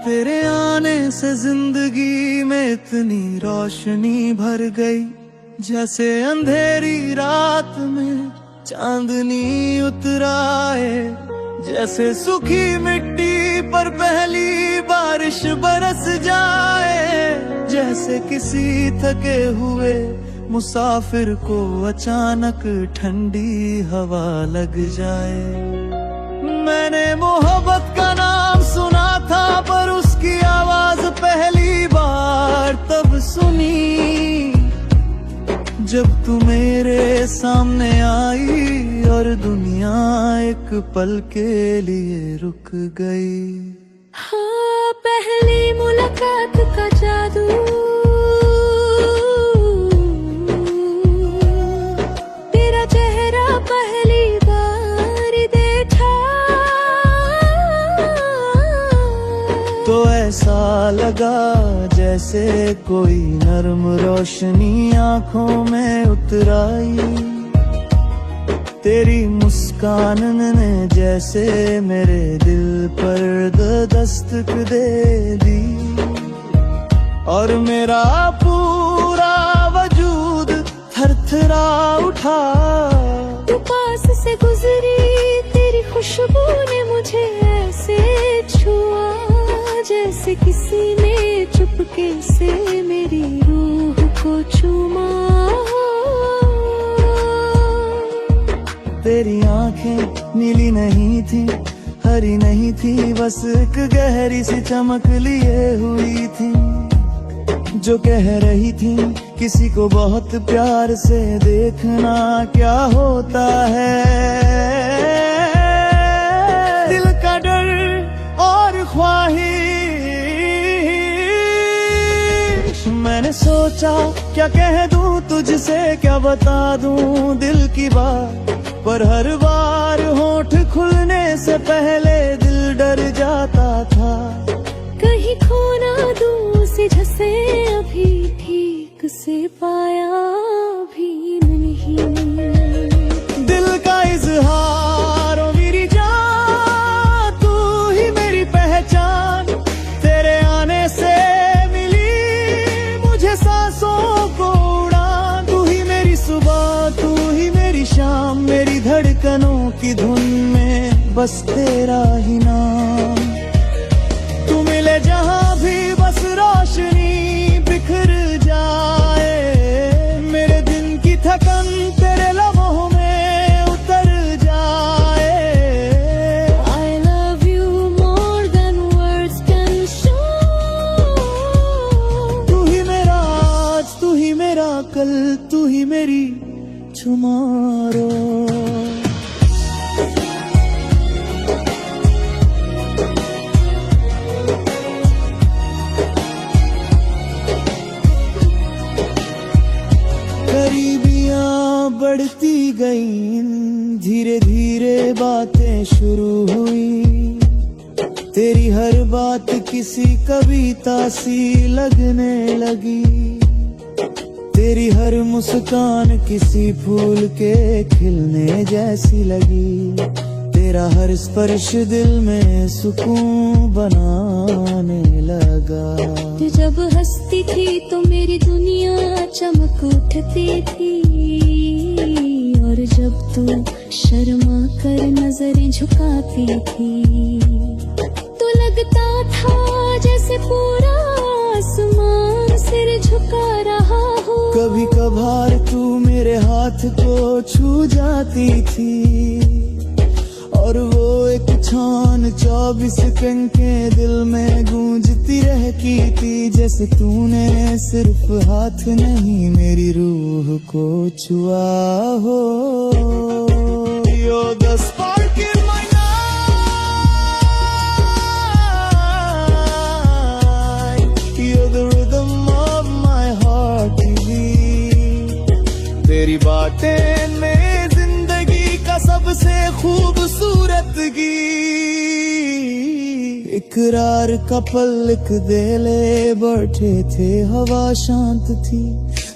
तेरे आने से जिंदगी में इतनी रोशनी भर गई, जैसे अंधेरी रात में चांदनी उतराए, जैसे सूखी मिट्टी पर पहली बारिश बरस जाए, जैसे किसी थके हुए मुसाफिर को अचानक ठंडी हवा लग जाए। मैंने मोहब्बत का नाम सुना था, पर उसकी आवाज पहली बार तब सुनी जब तू मेरे सामने आई और दुनिया एक पल के लिए रुक गई। हाँ, पहली मुलाकात का जादू, तेरा चेहरा पहली बार देखा तो ऐसा लगा जैसे कोई नर्म रोशनी आंखों में उतर आई। तेरी मुस्कान ने जैसे मेरे दिल पर दस्तक दे दी, और मेरा पूरा वजूद थरथरा उठा। तू पास से गुजरी, तेरी खुशबू ने मुझे ऐसे छुआ, जैसे किसी ने चुपके से मेरी रूह को चूमा। तेरी आंखें नीली नहीं थी, हरी नहीं थी, बस एक गहरी सी चमक लिए हुई थी, जो कह रही थी किसी को बहुत प्यार से देखना क्या होता है। दिल का डर और ख्वाहिश, मैंने सोचा क्या कह दूं तुझसे, क्या बता दूं दिल की बात, पर हर बार होठ खुलने से पहले दिल डर जाता था। कहीं खो ना दूं उसे जैसे अभी ठीक से पाया भी नहीं। दिल का इजहार ओ मेरी जान, तू ही मेरी पहचान, तेरे आने से मिली मुझे सांसों को उड़ान। तू ही मेरी सुबह, तू ही मेरी शाम, मेरी धड़कनों की धुन में बस तेरा ही नाम। तू मिले जहां भी बस रोशनी बिखर जाए, मेरे दिन की थकन तेरे लम्हों में उतर जाए। I love you more than words can show। तू ही मेरा आज, तू ही मेरा कल, तू ही मेरी tomorrow। करीबियां बढ़ती गईं, धीरे धीरे बातें शुरू हुई, तेरी हर बात किसी कविता सी लगने लगी, तेरी हर मुस्कान किसी फूल के खिलने जैसी लगी, तेरा हर स्पर्श दिल में सुकून बनाने लगा। तू जब हंसती थी तो मेरी दुनिया चमक उठती थी, और जब तू शर्मा कर नजरें झुकाती थी, तो लगता था जैसे पूरा आसमान सिर झुका रहा हो। कभी कभार तू मेरे हाथ को छू जाती थी, और वो एक छान 24 घंटे दिल में गूंजती रहती थी, जैसे तूने सिर्फ हाथ नहीं मेरी रूह को छुआ हो। You're the spark in my night, you're the rhythm of my heart beat। तेरी बातें में जिंदगी का सबसे खूबसूरत गीत। इकरार का पल लिख दे ले बैठे थे, हवा शांत थी,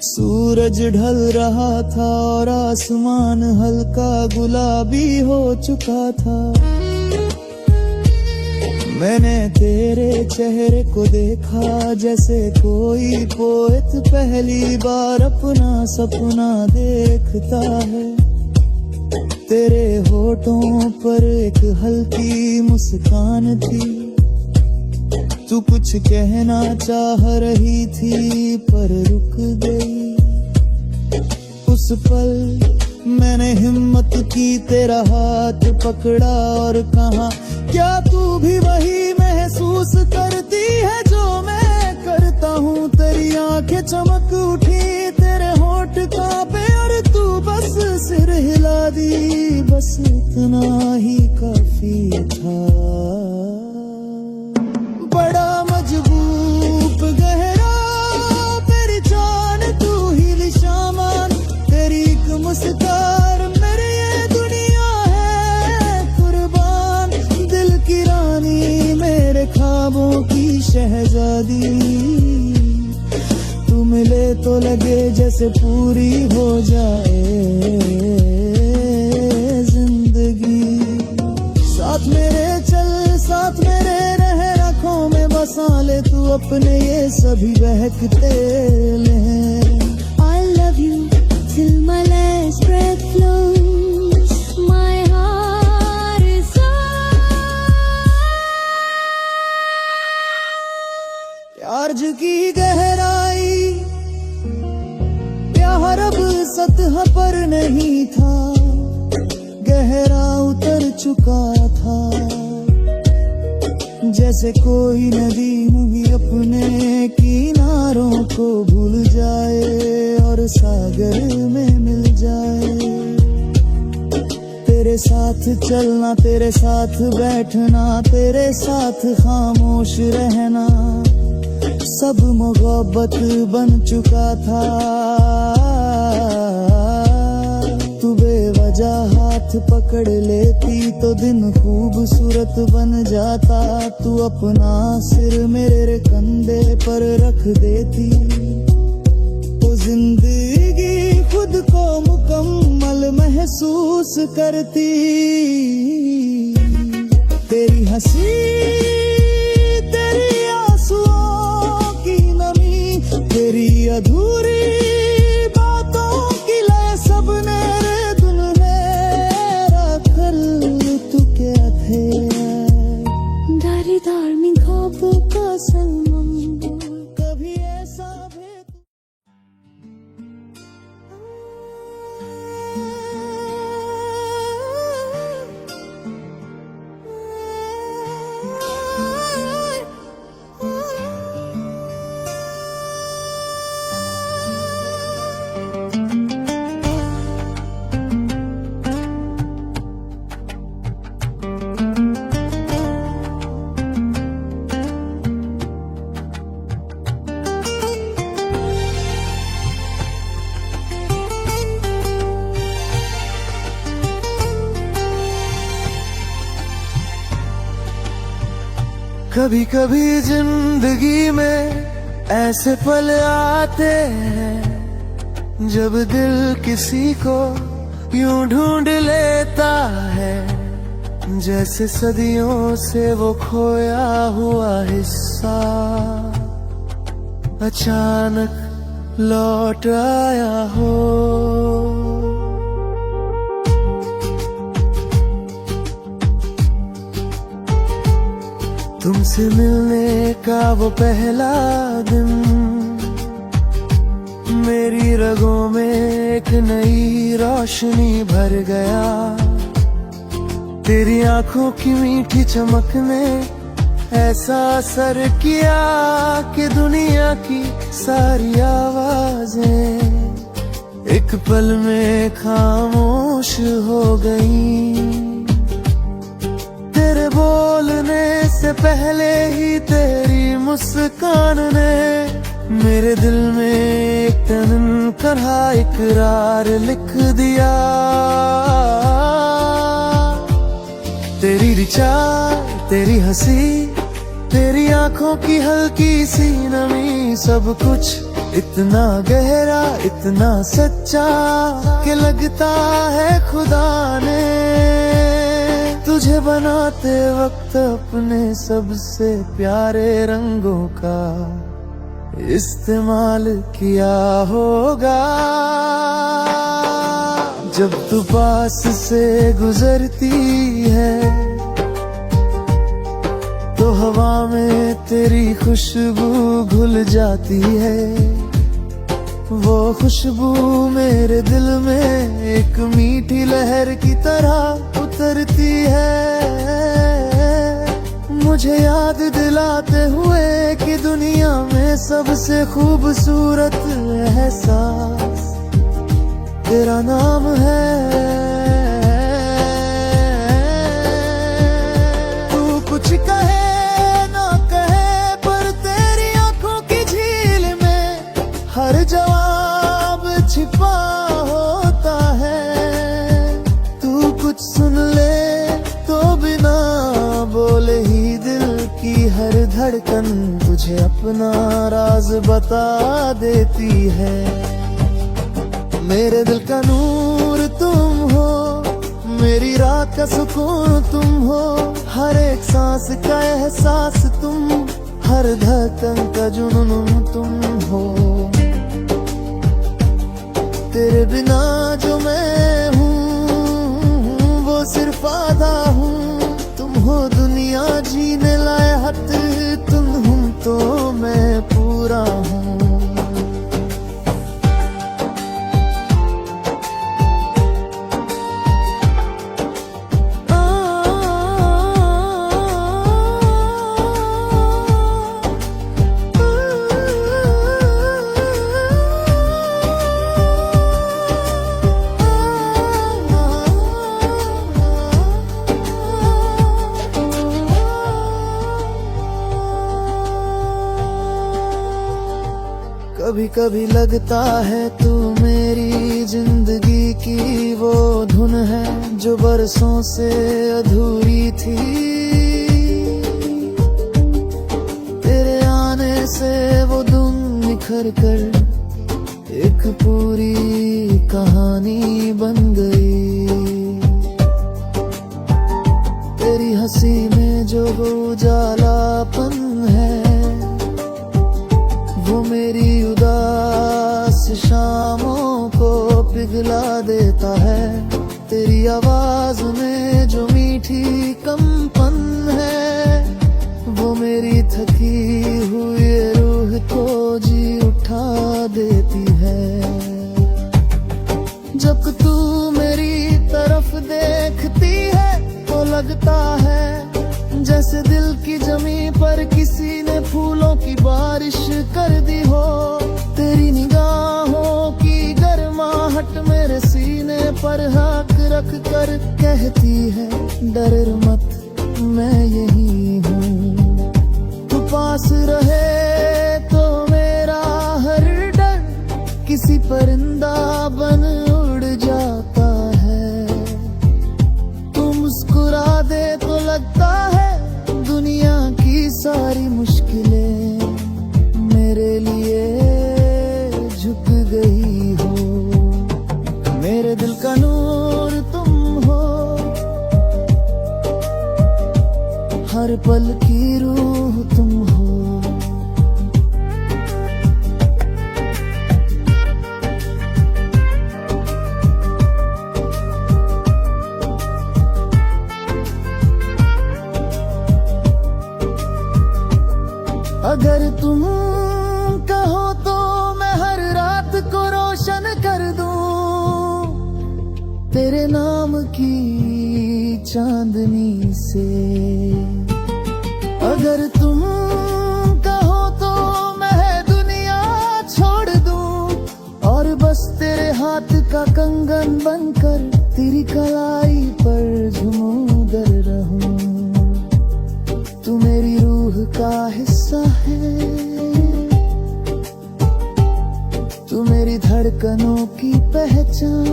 सूरज ढल रहा था और आसमान हल्का गुलाबी हो चुका था। मैंने तेरे चेहरे को देखा जैसे कोई पोएट पहली बार अपना सपना देखता है। तेरे होठों पर एक हल्की मुस्कान थी, तू कुछ कहना चाह रही थी पर रुक गई। उस पल मैंने हिम्मत की, तेरा हाथ पकड़ा और कहा, क्या तू भी वही महसूस करती है जो मैं करता हूँ। तेरी आंखें चमक उठी, तेरे होठ कांपे और तू बस सिर हिला दी। बस इतना ही काफी था। बड़ा मजबूब गहरा तेरी जान, तू ही विशामान। तेरी एक मुस्कान मेरी ये दुनिया है कुर्बान। दिल की रानी, मेरे ख्वाबों की शहजादी। तू मिले तो लगे जैसे पूरी हो जाए जिंदगी। साथ मेरे चल, साथ मेरे रह, आँखों में बसा ले तू अपने ये सभी बहकते लहर। I love you till my last breath flows. My heart is प्यार की गहराई, प्यार अब सतह पर नहीं था, गहरा उतर चुका था। जैसे कोई नदी भी अपने किनारों को भूल जाए और सागर में मिल जाए। तेरे साथ चलना, तेरे साथ बैठना, तेरे साथ खामोश रहना, सब मोहब्बत बन चुका था। तू बेवजह हाथ पकड़ लेती तो दिन खूबसूरत बन जाता। तू अपना सिर मेरे कंधे पर रख देती तो जिंदगी खुद को मुकम्मल महसूस करती। तेरी हंसी, तेरी आंसुओं की नमी, तेरी अधूरी बातों की लय, सब मेरे दिल मेरा कल तू क्या थे। दारीदार में ख्वाबों का सलमान, कभी ऐसा भी कभी कभी जिंदगी में ऐसे पल आते हैं जब दिल किसी को यूं ढूंढ लेता है। जैसे सदियों से वो खोया हुआ हिस्सा अचानक लौट आया हो। तुमसे मिलने का वो पहला दिन मेरी रगों में एक नई रोशनी भर गया। तेरी आंखों की मीठी चमक ने ऐसा असर किया कि दुनिया की सारी आवाजें एक पल में खामोश हो गईं। तेरे बोलने से पहले ही तेरी मुस्कान ने मेरे दिल में एक तन तरह इकरार लिख दिया। तेरी रिचार, तेरी हंसी, तेरी आंखों की हल्की सी नमी, सब कुछ इतना गहरा, इतना सच्चा कि लगता है खुदा ने तुझे बनाते वक्त अपने सबसे प्यारे रंगों का इस्तेमाल किया होगा। जब तू पास से गुजरती है तो हवा में तेरी खुशबू घुल जाती है। वो खुशबू मेरे दिल में एक मीठी लहर की तरह उतरती है, मुझे याद दिलाते हुए कि दुनिया में सबसे खूबसूरत एहसास तेरा नाम है। तू कुछ कहे ना कहे पर तेरी आंखों की झील में हर जवाब छिपा होता है। तू कुछ सुन ले तो बिना बोले ही दिल की हर धड़कन तुझे अपना राज बता देती है। मेरे दिल का नूर तुम हो, मेरी रात का सुकून तुम हो, हर एक सांस का एहसास तुम, हर धड़कन का जुनून तुम हो। तेरे बिना जो मैं हूँ वो सिर्फ आधा हूँ। तुम हो दुनिया जीने लायक, तुम हूँ तो मैं पूरा हूँ। कभी कभी लगता है तू मेरी जिंदगी की वो धुन है जो बरसों से अधूरी थी। तेरे आने से वो धुन निखर कर एक पूरी कहानी बन गई। तेरी हंसी में जो वो उजालापन है वो मेरी उदास शामों को पिघला देता है। तेरी आवाज में जो मीठी कंपन है वो मेरी थकी हुई रूह को जी उठा देती है। जब तू मेरी तरफ देखती है तो लगता है जैसे दिल की जमीन पर किसी ने फूलों की बारिश कर दी हो। तेरी निगाहों की गर्माहट मेरे सीने पर हाथ रख कर कहती है डर मत मैं यही हूँ। तू पास रहे तो मेरा हर डर किसी परिंदा बन उड़ जाता है। तू मुस्कुरा दे तो लगता है दुनिया की सारी मुश्किलें मेरे लिए झुक गई हो। मेरे दिल का नूर तुम हो, हर पल की रूह तुम हो। अगर तुम कहो तो मैं हर रात को रोशन कर दूं तेरे नाम की चांदनी से। अगर तुम कहो तो मैं दुनिया छोड़ दूं और बस तेरे हाथ का कंगन बनकर तेरी कलाई पर झूमूं रहूं। तू मेरी रूह का हिस्सा है, तू मेरी धड़कनों की पहचान,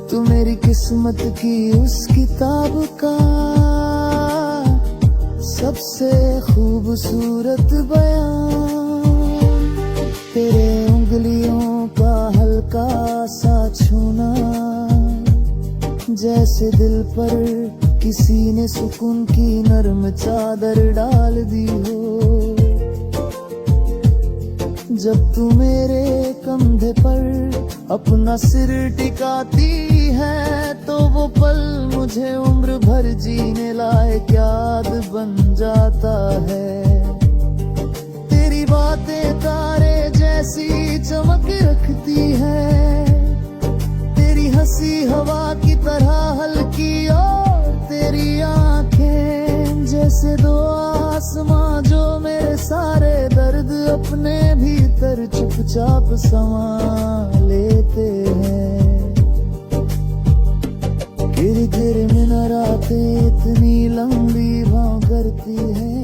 तू मेरी किस्मत की उस किताब का सबसे खूबसूरत बयान। तेरे उंगलियों का हल्का सा छूना जैसे दिल पर किसी ने सुकून की नरम चादर डाल दी हो। जब तू मेरे कंधे पर अपना सिर टिकाती है तो वो पल मुझे उम्र भर जीने लायक याद बन जाता है। तेरी बातें तारे जैसी चमक रखती है, तेरी हंसी हवा की तरह हल्की और तेरी आंखें जैसे दो आसमां जो मेरे सारे दर्द अपने भीतर चुपचाप समा लेते हैं। गिर गिर में न रातें इतनी लंबी भाव करती है,